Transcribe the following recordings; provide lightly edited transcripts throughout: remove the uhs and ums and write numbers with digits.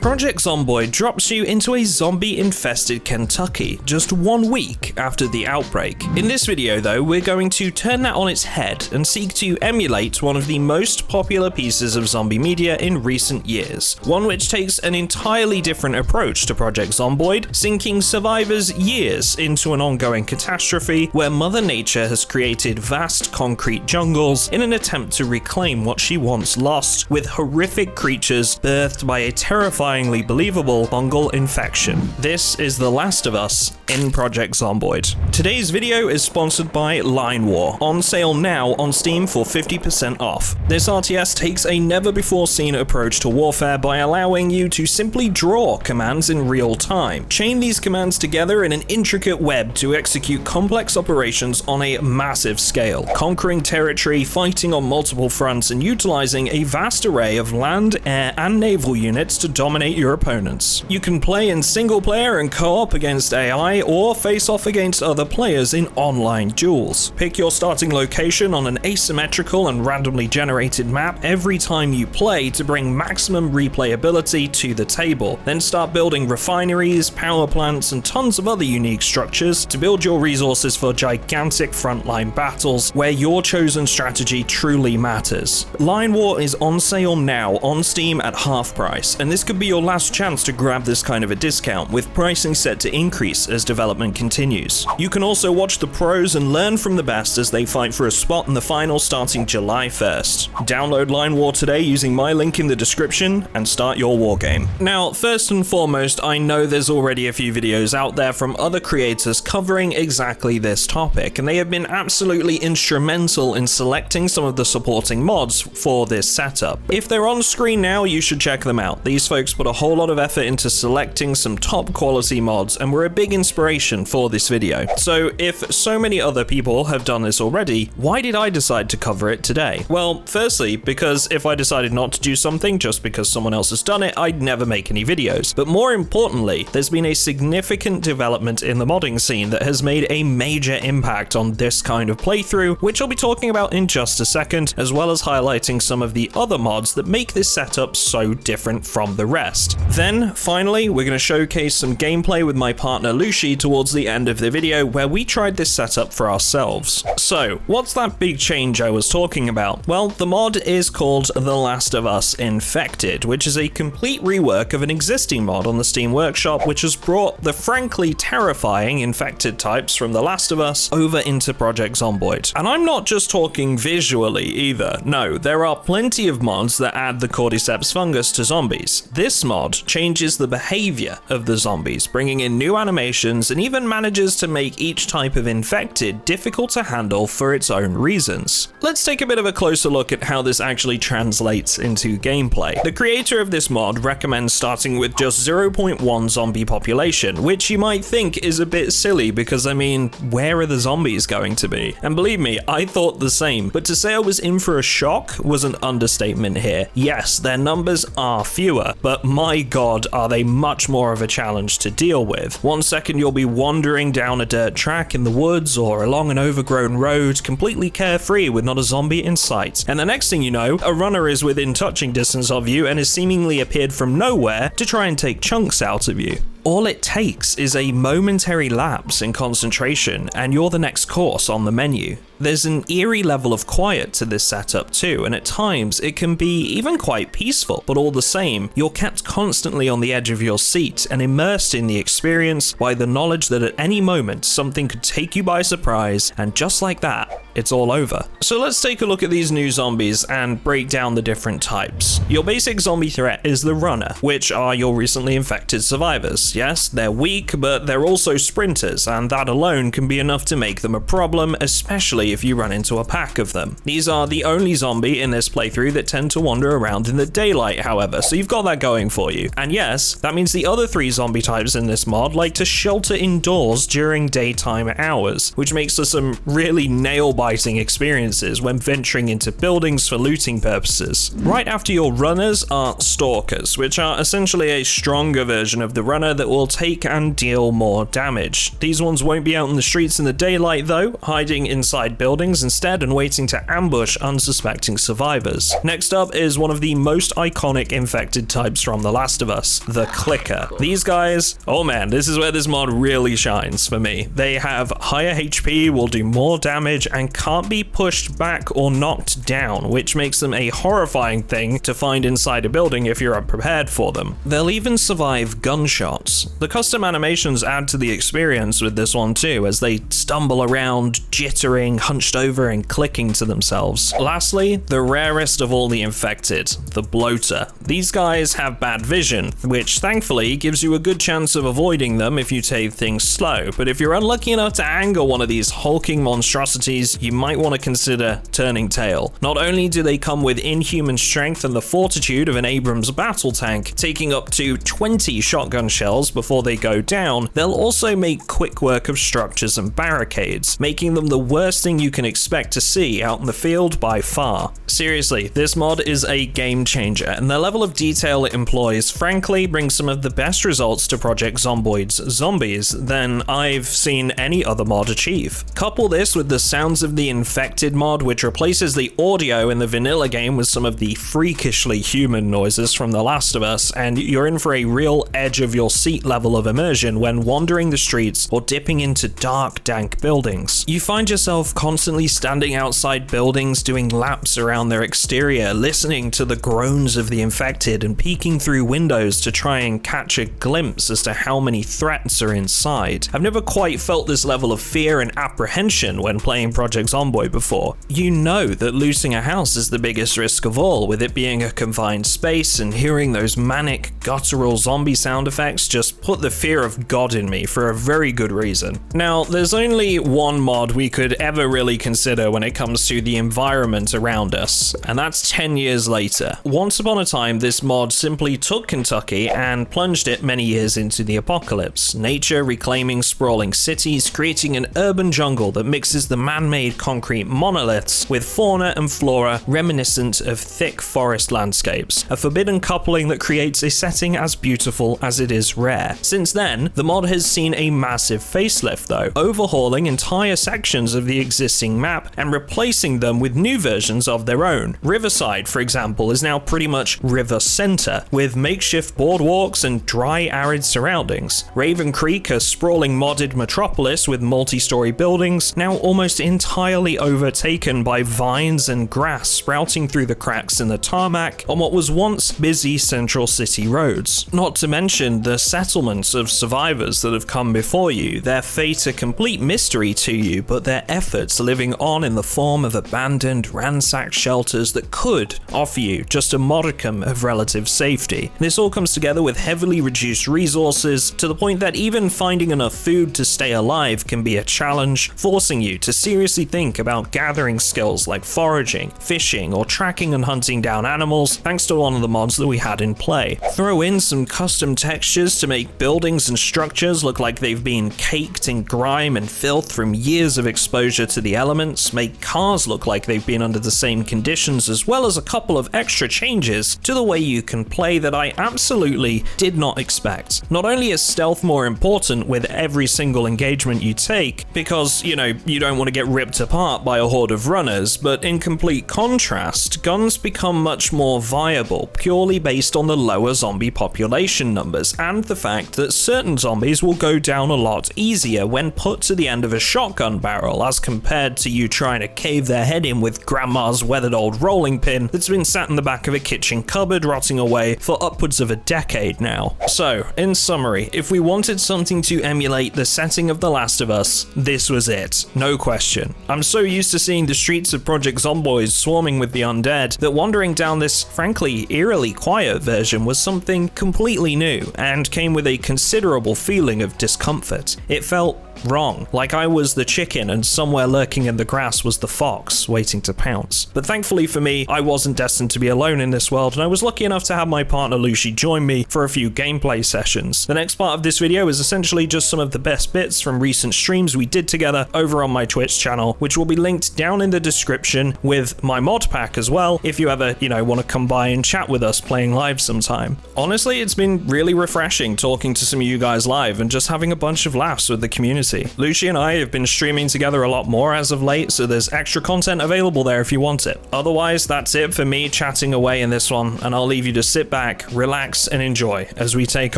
Project Zomboid drops you into a zombie-infested Kentucky just 1 week after the outbreak. In this video though, we're going to turn that on its head and seek to emulate one of the most popular pieces of zombie media in recent years. One which takes an entirely different approach to Project Zomboid, sinking survivors years into an ongoing catastrophe where Mother Nature has created vast concrete jungles in an attempt to reclaim what she once lost, with horrific creatures birthed by a terrifyingly believable fungal infection. This is The Last of Us in Project Zomboid. Today's video is sponsored by Line War, on sale now on Steam for 50% off. This RTS takes a never-before-seen approach to warfare by allowing you to simply draw commands in real time. Chain these commands together in an intricate web to execute complex operations on a massive scale, conquering territory, fighting on multiple fronts, and utilizing a vast array of land, air, and naval units to dominate your opponents. You can play in single player and co-op against AI, or face off against other players in online duels. Pick your starting location on an asymmetrical and randomly generated map every time you play to bring maximum replayability to the table. Then start building refineries, power plants, and tons of other unique structures to build your resources for gigantic frontline battles where your chosen strategy truly matters. Line War is on sale now on Steam at half price, and this could be your last chance to grab this kind of a discount, with pricing set to increase as development continues. You can also watch the pros and learn from the best as they fight for a spot in the final starting July 1st. Download Line War today using my link in the description and start your war game. Now, first and foremost, I know there's already a few videos out there from other creators covering exactly this topic, and they have been absolutely instrumental in selecting some of the supporting mods for this setup. If they're on screen now, you should check them out. These folks put a whole lot of effort into selecting some top quality mods and were a big inspiration for this video. So if so many other people have done this already, why did I decide to cover it today? Well, firstly, because if I decided not to do something just because someone else has done it, I'd never make any videos. But more importantly, there's been a significant development in the modding scene that has made a major impact on this kind of playthrough, which I'll be talking about in just a second, as well as highlighting some of the other mods that make this setup so different from the rest. Then, finally, we're going to showcase some gameplay with my partner Loushy towards the end of the video, where we tried this setup for ourselves. So, what's that big change I was talking about? Well, the mod is called The Last of Us Infected, which is a complete rework of an existing mod on the Steam Workshop, which has brought the frankly terrifying infected types from The Last of Us over into Project Zomboid. And I'm not just talking visually either. No, there are plenty of mods that add the cordyceps fungus to zombies. This mod changes the behavior of the zombies, bringing in new animations, and even manages to make each type of infected difficult to handle for its own reasons. Let's take a bit of a closer look at how this actually translates into gameplay. The creator of this mod recommends starting with just 0.1 zombie population, which you might think is a bit silly because, I mean, where are the zombies going to be? And believe me, I thought the same, but to say I was in for a shock was an understatement here. Yes, their numbers are fewer, but my god, are they much more of a challenge to deal with. One second you'll be wandering down a dirt track in the woods or along an overgrown road, completely carefree with not a zombie in sight. And the next thing you know, a runner is within touching distance of you and has seemingly appeared from nowhere to try and take chunks out of you. All it takes is a momentary lapse in concentration and you're the next course on the menu. There's an eerie level of quiet to this setup too, and at times it can be even quite peaceful, but all the same, you're kept constantly on the edge of your seat and immersed in the experience by the knowledge that at any moment something could take you by surprise, and just like that, it's all over. So let's take a look at these new zombies and break down the different types. Your basic zombie threat is the runner, which are your recently infected survivors. Yes, they're weak, but they're also sprinters, and that alone can be enough to make them a problem, especially if you run into a pack of them. These are the only zombie in this playthrough that tend to wander around in the daylight, however, so you've got that going for you. And yes, that means the other 3 zombie types in this mod like to shelter indoors during daytime hours, which makes for some really nail-biting experiences when venturing into buildings for looting purposes. Right after your runners are stalkers, which are essentially a stronger version of the runner that that will take and deal more damage. These ones won't be out in the streets in the daylight though, hiding inside buildings instead and waiting to ambush unsuspecting survivors. Next up is one of the most iconic infected types from The Last of Us, the Clicker. These guys, oh man, this is where this mod really shines for me. They have higher HP, will do more damage, and can't be pushed back or knocked down, which makes them a horrifying thing to find inside a building if you're unprepared for them. They'll even survive gunshots. The custom animations add to the experience with this one too, as they stumble around, jittering, hunched over, and clicking to themselves. Lastly, the rarest of all the infected, the bloater. These guys have bad vision, which thankfully gives you a good chance of avoiding them if you take things slow, but if you're unlucky enough to angle one of these hulking monstrosities, you might want to consider turning tail. Not only do they come with inhuman strength and the fortitude of an Abrams battle tank, taking up to 20 shotgun shells before they go down, they'll also make quick work of structures and barricades, making them the worst thing you can expect to see out in the field by far. Seriously, this mod is a game changer, and the level of detail it employs frankly brings some of the best results to Project Zomboid's zombies than I've seen any other mod achieve. Couple this with the Sounds of the Infected mod, which replaces the audio in the vanilla game with some of the freakishly human noises from The Last of Us, and you're in for a real edge of your seat level of immersion when wandering the streets or dipping into dark, dank buildings. You find yourself constantly standing outside buildings, doing laps around their exterior, listening to the groans of the infected and peeking through windows to try and catch a glimpse as to how many threats are inside. I've never quite felt this level of fear and apprehension when playing Project Zomboid before. You know that looting a house is the biggest risk of all, with it being a confined space, and hearing those manic, guttural zombie sound effects just put the fear of God in me for a very good reason. Now, there's only one mod we could ever really consider when it comes to the environment around us, and that's 10 years later. Once upon a time, this mod simply took Kentucky and plunged it many years into the apocalypse. Nature reclaiming sprawling cities, creating an urban jungle that mixes the man-made concrete monoliths with fauna and flora reminiscent of thick forest landscapes, a forbidden coupling that creates a setting as beautiful as it is rare. Since then, the mod has seen a massive facelift though, overhauling entire sections of the existing map and replacing them with new versions of their own. Riverside, for example, is now pretty much River Center, with makeshift boardwalks and dry, arid surroundings. Raven Creek, a sprawling modded metropolis with multi-story buildings, now almost entirely overtaken by vines and grass sprouting through the cracks in the tarmac on what was once busy central city roads. Not to mention the settlements of survivors that have come before you, their fate a complete mystery to you, but their efforts living on in the form of abandoned, ransacked shelters that could offer you just a modicum of relative safety. This all comes together with heavily reduced resources, to the point that even finding enough food to stay alive can be a challenge, forcing you to seriously think about gathering skills like foraging, fishing, or tracking and hunting down animals, thanks to one of the mods that we had in play. Throw in some custom textures to make buildings and structures look like they've been caked in grime and filth from years of exposure to the elements, make cars look like they've been under the same conditions, as well as a couple of extra changes to the way you can play that I absolutely did not expect. Not only is stealth more important with every single engagement you take, because, you know, you don't want to get ripped apart by a horde of runners, but in complete contrast, guns become much more viable, purely based on the lower zombie population numbers, and the fact that certain zombies will go down a lot easier when put to the end of a shotgun barrel, as compared to you trying to cave their head in with grandma's weathered old rolling pin that's been sat in the back of a kitchen cupboard rotting away for upwards of a decade now. So, in summary, if we wanted something to emulate the setting of The Last of Us, this was it. No question. I'm so used to seeing the streets of Project Zomboid swarming with the undead that wandering down this frankly eerily quiet version was something completely new and came with a considerable feeling of discomfort. It felt wrong, like I was the chicken and somewhere lurking in the grass was the fox waiting to pounce. But thankfully for me, I wasn't destined to be alone in this world, and I was lucky enough to have my partner Loushy join me for a few gameplay sessions. The next part of this video is essentially just some of the best bits from recent streams we did together over on my Twitch channel, which will be linked down in the description with my mod pack as well, if you ever, want to come by and chat with us playing live sometime. Honestly, it's been really refreshing watching, talking to some of you guys live, and just having a bunch of laughs with the community. Loushy and I have been streaming together a lot more as of late, so there's extra content available there if you want it. Otherwise, that's it for me chatting away in this one, and I'll leave you to sit back, relax, and enjoy as we take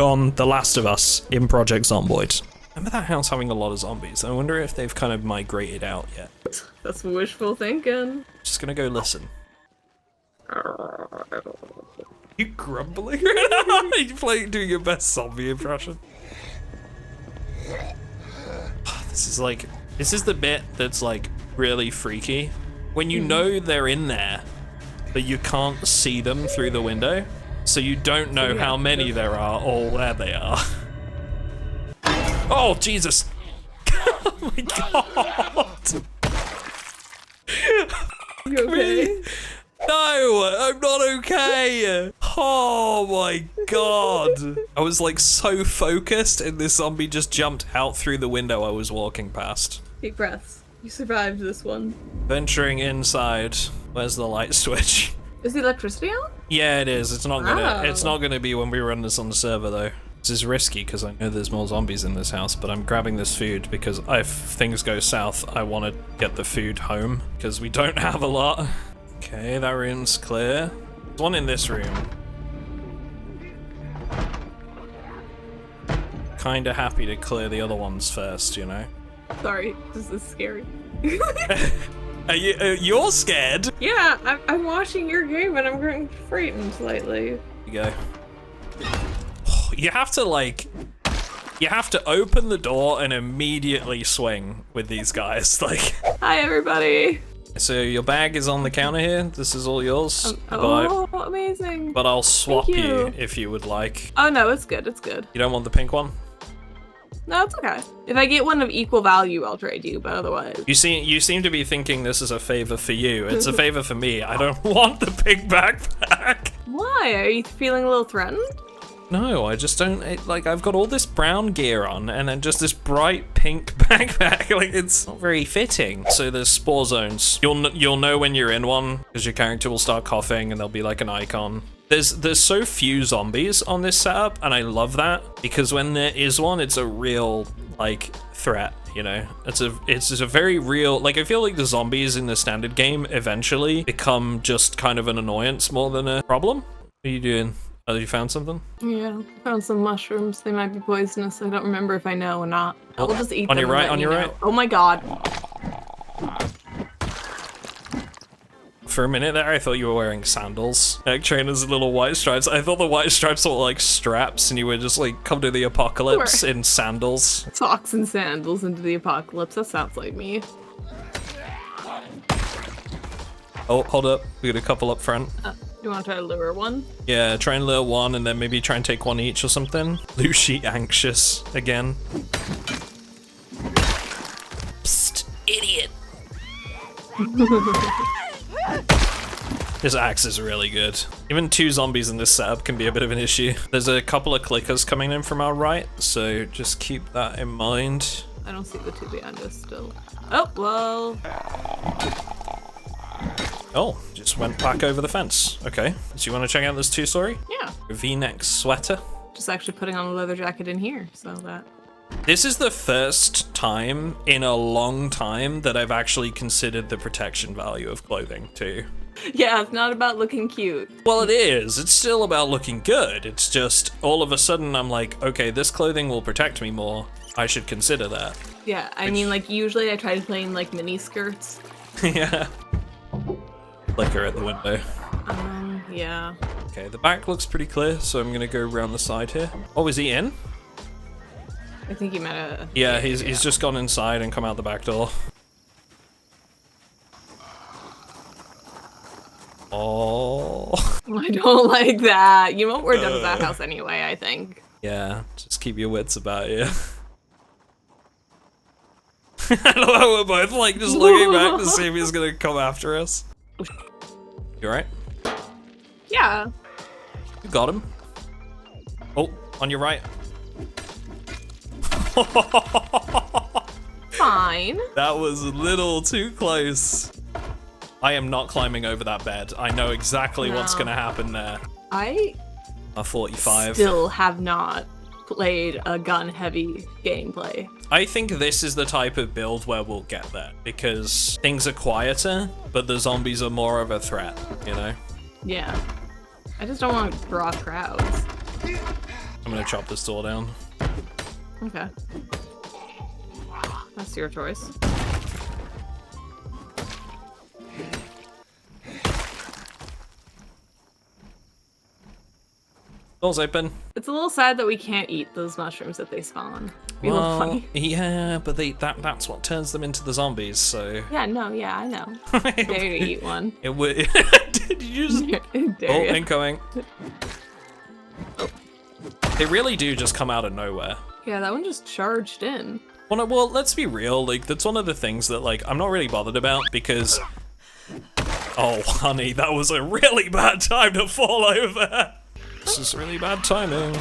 on The Last of Us in Project Zomboid. Remember that house having a lot of zombies? I wonder if they've kind of migrated out yet. That's wishful thinking. Just gonna go listen. You grumbling right now? You doing your best zombie impression. This is the bit that's like really freaky. When you know they're in there, but you can't see them through the window, so you don't know how many there are or where they are. Oh, Jesus. Oh my God. You okay? No, I'm not okay. Oh my God. I was like so focused and this zombie just jumped out through the window I was walking past. Deep breaths. You survived this one. Venturing inside. Where's the light switch? Is the electricity on? Yeah, it is. It's not gonna be when we run this on the server though. This is risky because I know there's more zombies in this house, but I'm grabbing this food because if things go south, I want to get the food home because we don't have a lot. Okay, that room's clear. There's one in this room. Kinda happy to clear the other ones first, you know? Sorry, this is scary. You're scared? Yeah, I'm watching your game and I'm getting frightened slightly. Here you go. You have to open the door and immediately swing with these guys, like. Hi, everybody. So your bag is on the counter here. This is all yours. Amazing. But I'll swap you if you would like. Oh no, it's good, it's good. You don't want the pink one? No, it's okay. If I get one of equal value, I'll trade you, but otherwise. You seem to be thinking this is a favor for you. It's a favor for me. I don't want the pink backpack. Why? Are you feeling a little threatened? No, I just don't, I've got all this brown gear on and then just this bright pink backpack, like it's not very fitting. So there's spore zones. You'll know when you're in one because your character will start coughing and there'll be like an icon. There's so few zombies on this setup and I love that because when there is one, it's a real like threat, you know? It's just a very real, like I feel like the zombies in the standard game eventually become just kind of an annoyance more than a problem. What are you doing? Oh, you found something? Yeah, found some mushrooms. They might be poisonous. I don't remember if I know or not. Oh, we'll just eat them. On your right, on your right. Oh my God. For a minute there, I thought you were wearing sandals. Egg trainers and little white stripes. I thought the white stripes were like straps and you would just like come to the apocalypse in sandals. Socks and sandals into the apocalypse. That sounds like me. Oh, hold up. We got a couple up front. You want to try to lure one? Yeah, try and lure one and then maybe try and take one each or something. Loushy anxious again. Psst, idiot. This axe is really good. Even two zombies in this setup can be a bit of an issue. There's a couple of clickers coming in from our right, so just keep that in mind. I don't see the two behind us still. Oh, well. Oh, just went back over the fence. Okay, so you want to check out this two-story? Yeah. V-neck sweater. Just actually putting on a leather jacket in here, so that. This is the first time in a long time that I've actually considered the protection value of clothing too. Yeah, it's not about looking cute. Well, it is. It's still about looking good. It's just all of a sudden I'm like, okay, this clothing will protect me more. I should consider that. Yeah, I mean, like usually I try to play in like mini skirts. Yeah. Flicker at the window. Yeah. Okay, the back looks pretty clear, so I'm gonna go around the side here. Oh, is he in? I think he might have. Yeah, he's just gone inside and come out the back door. Oh. I don't like that. You know what? We're done with that house anyway, I think. Yeah, just keep your wits about you. I love how we're both like just looking back to see if he's gonna come after us. You alright? Yeah. You got him. Oh, on your right. Fine. That was a little too close. I am not climbing over that bed. I know exactly what's gonna happen there. I A 45. still have not played a gun-heavy gameplay. I think this is the type of build where we'll get there, because things are quieter, but the zombies are more of a threat, you know? Yeah. I just don't want to draw crowds. I'm gonna chop this door down. Okay. That's your choice. Door's open. It's a little sad that we can't eat those mushrooms that they spawn. Be a little funny. Yeah, but that's what turns them into the zombies, so... Yeah, no, yeah, I know. Dare you to eat one. It would... Did you just... Dare you. Incoming. Oh. They really do just come out of nowhere. Yeah, that one just charged in. Well, let's be real, like, that's one of the things that, like, I'm not really bothered about, because... Oh, honey, that was a really bad time to fall over. This is really bad timing.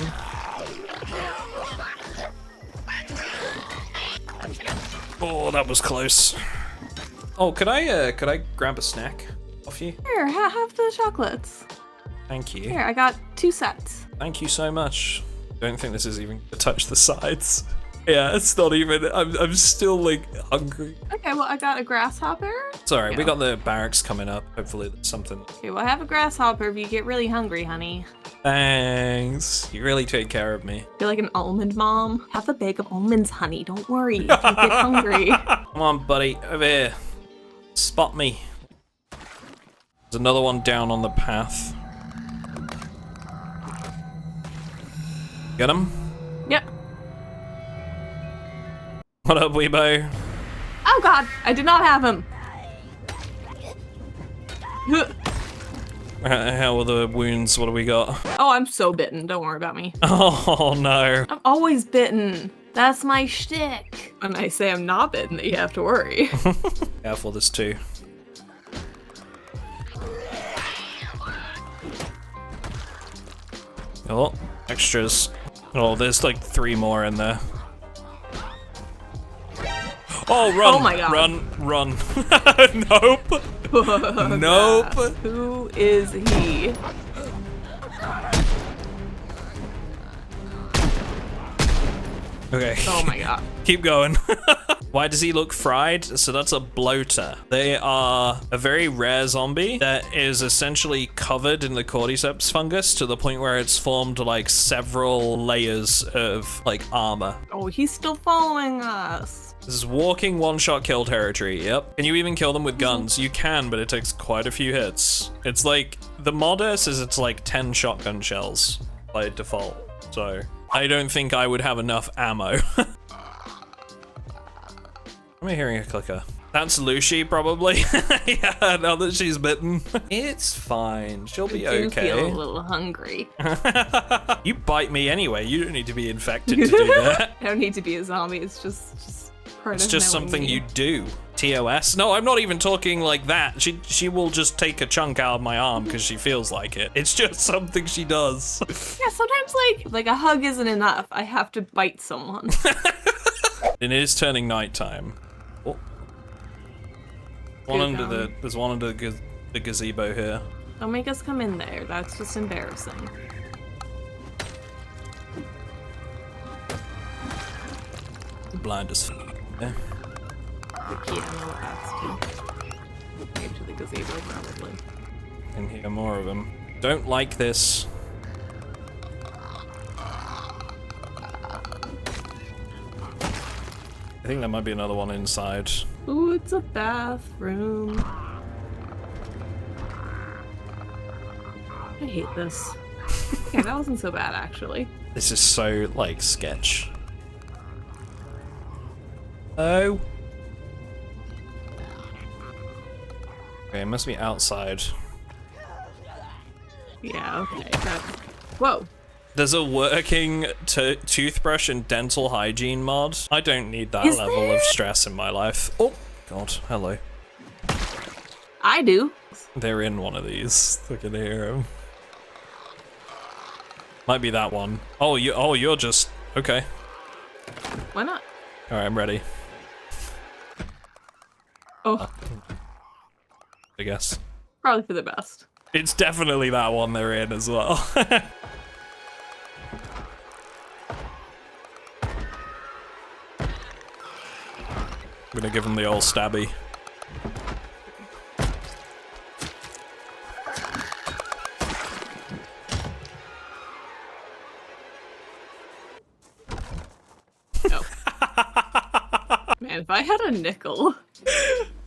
Oh, that was close. Oh, could I grab a snack off you? Here, have the chocolates. Thank you. Here, I got 2 sets. Thank you so much. Don't think this is even gonna touch the sides. Yeah, it's not even. I'm still like hungry. Okay, well I got a grasshopper. Sorry, we got the barracks coming up. Hopefully that's something. Okay, well I have a grasshopper if you get really hungry, honey. Thanks. You really take care of me. You're like an almond mom. Have a bag of almonds, honey. Don't worry if you get hungry. Come on, buddy, over here. Spot me. There's another one down on the path. Get him? Yep. What up, Weebo? Oh god, I did not have him. How are the wounds? What do we got? Oh, I'm so bitten. Don't worry about me. Oh no. I'm always bitten. That's my shtick. When I say I'm not bitten, that you have to worry. Careful, there's 2. Oh, extras. Oh, there's like 3 more in there. Oh, run! Oh my god. Run! Nope! Nope! Who is he? Okay. Oh my god. Keep going. Why does he look fried? So that's a bloater. They are a very rare zombie that is essentially covered in the cordyceps fungus to the point where it's formed like several layers of like armor. Oh, he's still following us. This is walking one-shot kill territory, yep. Can you even kill them with guns? You can, but it takes quite a few hits. It's like, the modder says it's like 10 shotgun shells by default, so I don't think I would have enough ammo. Am I hearing a clicker? That's Loushy, probably. Yeah, now that she's bitten. It's fine, she'll be okay. I do feel a little hungry. You bite me anyway, you don't need to be infected to do that. I don't need to be a zombie, it's just part It's of just knowing something me. you do. TOS? No, I'm not even talking like that. She will just take a chunk out of my arm because she feels like it. It's just something she does. Yeah, sometimes like a hug isn't enough. I have to bite someone. It is turning nighttime. Oh. There's one under the gazebo here. Don't make us come in there. That's just embarrassing. Blind as yeah. The key, I know what that's to. Maybe to the gazebo, probably. Can hear more of them. Don't like this. I think there might be another one inside. Ooh, it's a bathroom. I hate this. Yeah, that wasn't so bad, actually. This is so, like, sketch. Oh. Okay, it must be outside. Yeah, okay. Whoa. There's a working toothbrush and dental hygiene mod. I don't need that Is level there? of stress in my life. Oh, God, hello. I do. They're in one of these. I can hear them. Might be that one. Oh, you're just... Okay. Why not? Alright, I'm ready. Oh, I guess. probably for the best. It's definitely that one they're in as well. gonna give him the old stabby. Oh. Man, if I had a nickel.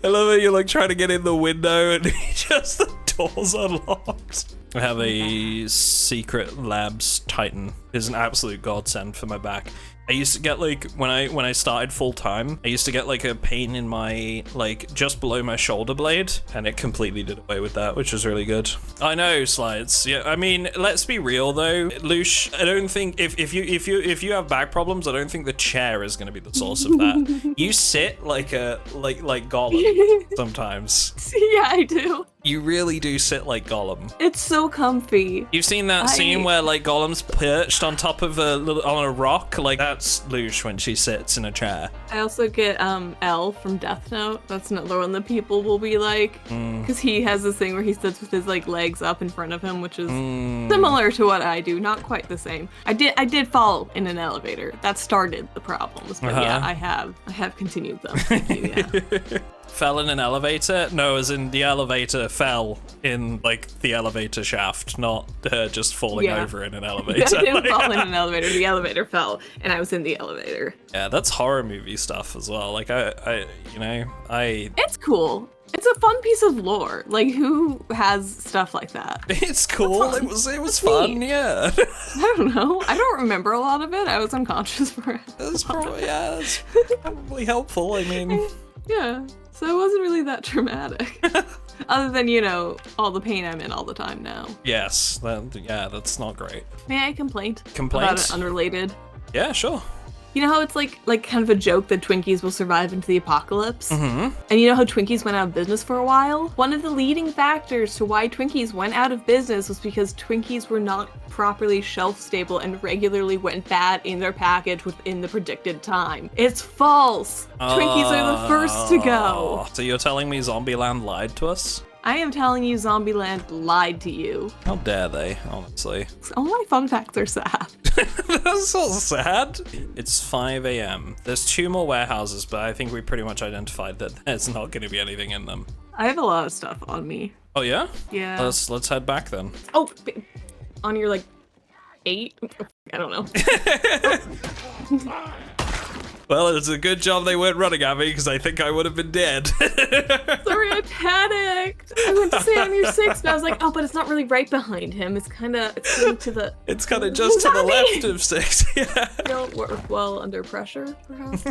I love it, you're like trying to get in the window and just the door's unlocked. I have a secret labs Titan. It's an absolute godsend for my back. I used to get like, when I started full time, I used to get like a pain in my, like just below my shoulder blade, and it completely did away with that, which was really good. I know, Slides. Yeah, I mean, let's be real though, Loosh, I don't think, if you have back problems, I don't think the chair is gonna be the source of that. You sit like Gollum sometimes. Yeah, I do. You really do sit like Gollum. It's so comfy. You've seen that scene where like Gollum's perched on top of on a rock? Like that's Loosh when she sits in a chair. I also get L from Death Note. That's another one that people will be like, because he has this thing where he sits with his like legs up in front of him, which is similar to what I do, not quite the same. I did fall in an elevator. That started the problems, but yeah, I have continued them. Thank you, yeah. Fell in an elevator? No, as in the elevator fell in like the elevator shaft, not just falling over in an elevator. I didn't fall in an elevator. The elevator fell, and I was in the elevator. Yeah, that's horror movie stuff as well. Like It's cool. It's a fun piece of lore. Like, who has stuff like that? It's cool. It was fun. Neat. Yeah. I don't know. I don't remember a lot of it. I was unconscious for it. That's probably that's probably helpful. I mean, yeah. So it wasn't really that traumatic. Other than, you know, all the pain I'm in all the time now. Yes. That's not great. May I complain? Complaints? About it unrelated? Yeah, sure. You know how it's like kind of a joke that Twinkies will survive into the apocalypse? Mm-hmm. And you know how Twinkies went out of business for a while? One of the leading factors to why Twinkies went out of business was because Twinkies were not properly shelf stable and regularly went bad in their package within the predicted time. It's false! Twinkies are the first to go. So you're telling me Zombieland lied to us? I am telling you Zombieland lied to you. How dare they, honestly. All my fun facts are sad. That's not sad. It's 5 a.m. There's 2 more warehouses, but I think we pretty much identified that there's not going to be anything in them. I have a lot of stuff on me. Oh yeah? Yeah. Let's head back then. Oh, on your like 8? I don't know. Well, it's a good job they weren't running at me, because I think I would have been dead. Sorry, I panicked. I went to say on your 6, and I was like, oh, but it's not really right behind him. It's kind of to the... It's kind of just to the left of 6, yeah. You don't work well under pressure, perhaps?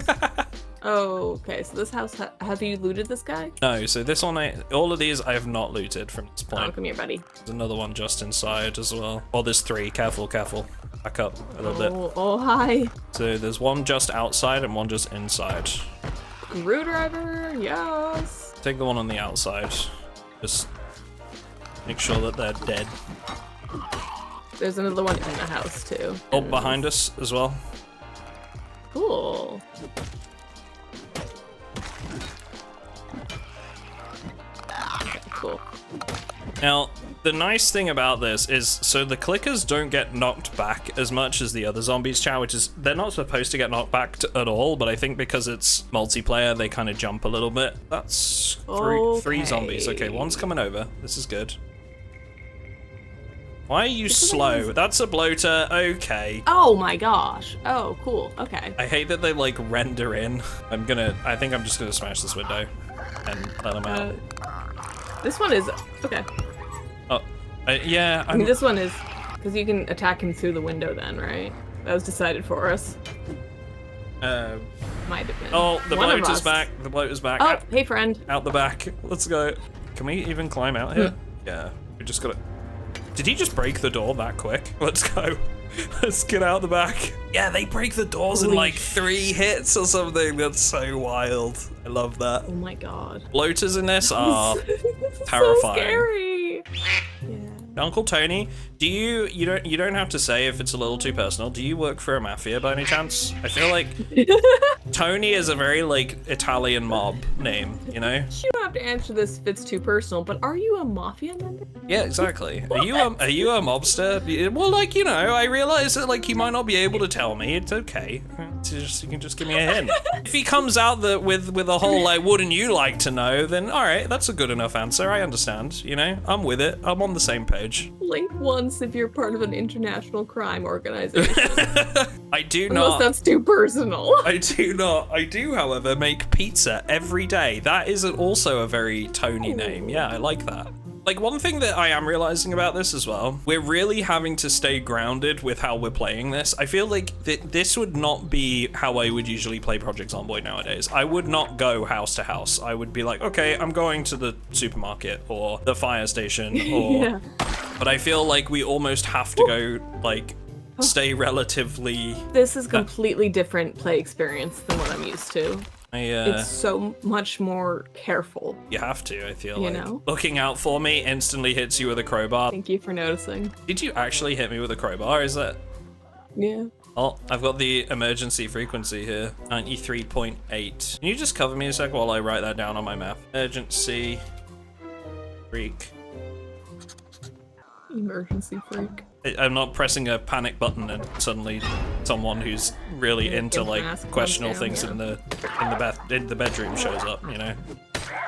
Oh, okay, so this house, have you looted this guy? No, so this one, all of these I have not looted from this point. Oh, come here, buddy. There's another one just inside as well. Oh, there's 3, careful. Back up a little bit. Oh, hi. So there's one just outside and one just inside. Screwdriver, yes. Take the one on the outside. Just make sure that they're dead. There's another one in the house, too. Oh, behind us as well. Cool. Okay, cool. Now, the nice thing about this is, so the clickers don't get knocked back as much as the other zombies, Chow, which is, they're not supposed to get knocked back at all, but I think because it's multiplayer, they kind of jump a little bit. That's three zombies. Okay, one's coming over. This is good. Why are you slow? That's a bloater. Okay. Oh my gosh. Oh, cool. Okay. I hate that they like render in. I think I'm just gonna smash this window and let them out. This one is, okay. Oh, yeah. I mean, this one is, because you can attack him through the window then, right? That was decided for us. Might have been. Oh, the bloater's back. The bloater's back. Oh, hey friend. Out the back. Let's go. Can we even climb out here? Yeah. We just gotta... Did he just break the door that quick? Let's go. Let's get out the back. Yeah, they break the doors in like 3 hits or something. That's so wild. I love that. Oh my god. Bloaters in this are this terrifying. So scary. Yeah. Uncle Tony, You don't have to say if it's a little too personal. Do you work for a mafia by any chance? I feel like Tony is a very like Italian mob name, you know? You don't have to answer this if it's too personal, but are you a mafia member? Yeah, exactly. Are you a mobster? Well, like, you know, I realize that like you might not be able to tell me. It's okay. You can just give me a hint. If he comes out with a whole like, wouldn't you like to know? Then all right, that's a good enough answer. I understand. You know, I'm with it. I'm on the same page. Blink once if you're part of an international crime organization. I do Unless not. that's too personal. I do not. I do, however, make pizza every day. That is also a very Tony name. Yeah, I like that. Like, one thing that I am realizing about this as well, we're really having to stay grounded with how we're playing this. I feel like this would not be how I would usually play Project Zomboid nowadays. I would not go house to house. I would be like, okay, I'm going to the supermarket or the fire station or... Yeah. But I feel like we almost have to go, like, stay relatively... This is completely different play experience than what I'm used to. It's so much more careful. You have to, I feel like. know? Looking out for me instantly hits you with a crowbar. Thank you for noticing. Did you actually hit me with a crowbar? Is that... Yeah. Oh, I've got the emergency frequency here. 93.8. Can you just cover me a sec while I write that down on my map? Emergency freak. Emergency freak. I'm not pressing a panic button and suddenly someone who's really into like questionable things in the bedroom shows up, you know?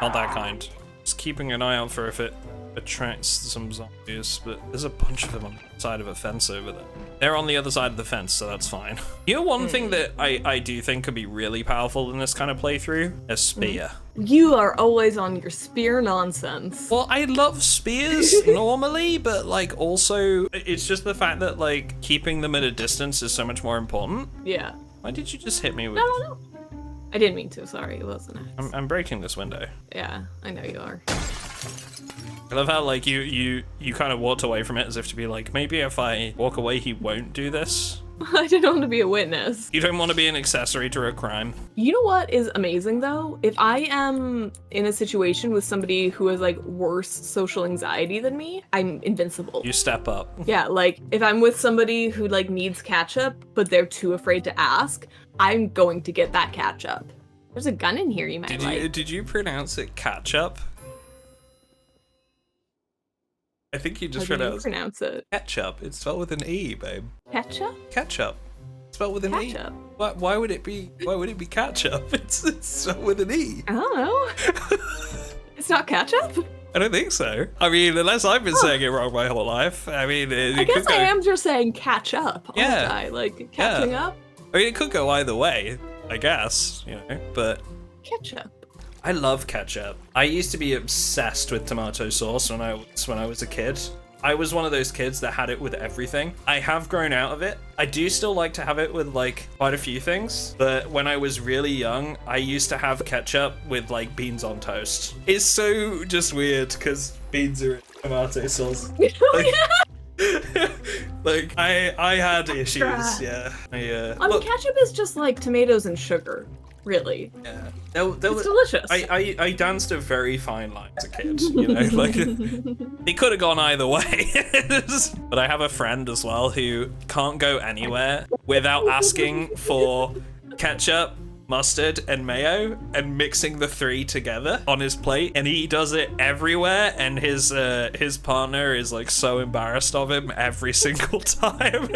Not that kind. Just keeping an eye out for if it attracts some zombies, but there's a bunch of them on the side of a fence over there. They're on the other side of the fence, so that's fine. You know, one thing that I do think could be really powerful in this kind of playthrough? A spear. You are always on your spear nonsense. Well, I love spears normally, but like also it's just the fact that like keeping them at a distance is so much more important. Yeah. Why did you just hit me with... No. I didn't mean to, sorry, it wasn't nice. I'm breaking this window. Yeah, I know you are. I love how like you kind of walked away from it as if to be like, maybe if I walk away he won't do this. I didn't want to be a witness. You don't want to be an accessory to a crime. You know what is amazing though? If I am in a situation with somebody who has like worse social anxiety than me, I'm invincible. You step up. Yeah, like if I'm with somebody who like needs ketchup, but they're too afraid to ask, I'm going to get that ketchup. There's a gun in here you might like. Did you pronounce it ketchup? I think you just pronounce it. Ketchup. It's spelled with an E, babe. Ketchup? Ketchup. Spelled with an Ketchup. E. Why would it be ketchup? It's spelled with an E. I don't know. It's not ketchup? I don't think so. I mean, unless I've been saying it wrong my whole life. I mean, I guess I am just saying catch up. Yeah. I? Like catching up? I mean, it could go either way, I guess, you know, but... Ketchup. I love ketchup. I used to be obsessed with tomato sauce when I was a kid. I was one of those kids that had it with everything. I have grown out of it. I do still like to have it with like quite a few things, but when I was really young, I used to have ketchup with like beans on toast. It's so just weird because beans are in tomato sauce. Like I had issues, yeah. Ketchup is just like tomatoes and sugar. Really? Yeah. It's delicious. I danced a very fine line as a kid, you know, like it could have gone either way. But I have a friend as well who can't go anywhere without asking for ketchup, mustard, and mayo and mixing the three together on his plate, and he does it everywhere, and his partner is like so embarrassed of him every single time.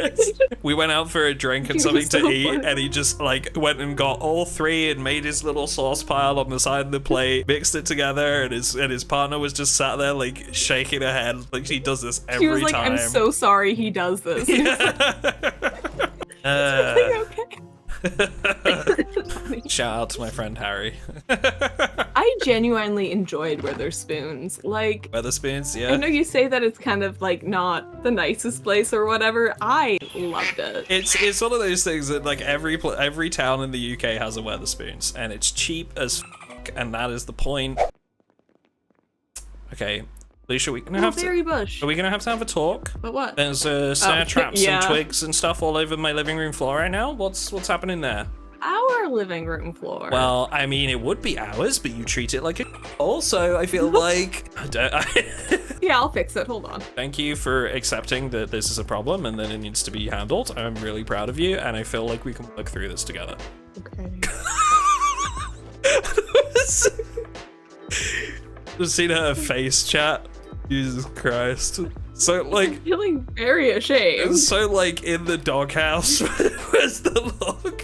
We went out for a drink and something to eat, and he just like went and got all three and made his little sauce pile on the side of the plate, mixed it together, and his partner was just sat there like shaking her head like she does this every time. She was like, I'm so sorry he does this. Okay. Shout out to my friend Harry. I genuinely enjoyed Witherspoons. Like Weatherspoons, yeah. I know you say that it's kind of like not the nicest place or whatever. I loved it. It's one of those things that like every town in the UK has a Weatherspoons, and it's cheap as fuck, and that is the point. Okay. Alicia, are we gonna have to have a talk? But what? There's snare traps and twigs and stuff all over my living room floor right now. What's happening there? Our living room floor. Well, I mean, it would be ours, but you treat it like a also. I feel like Yeah, I'll fix it. Hold on. Thank you for accepting that this is a problem and that it needs to be handled. I'm really proud of you, and I feel like we can work through this together. Okay. Just seen her face, chat. Jesus Christ. So like, I'm feeling very ashamed. so like in the doghouse. Where's the lock?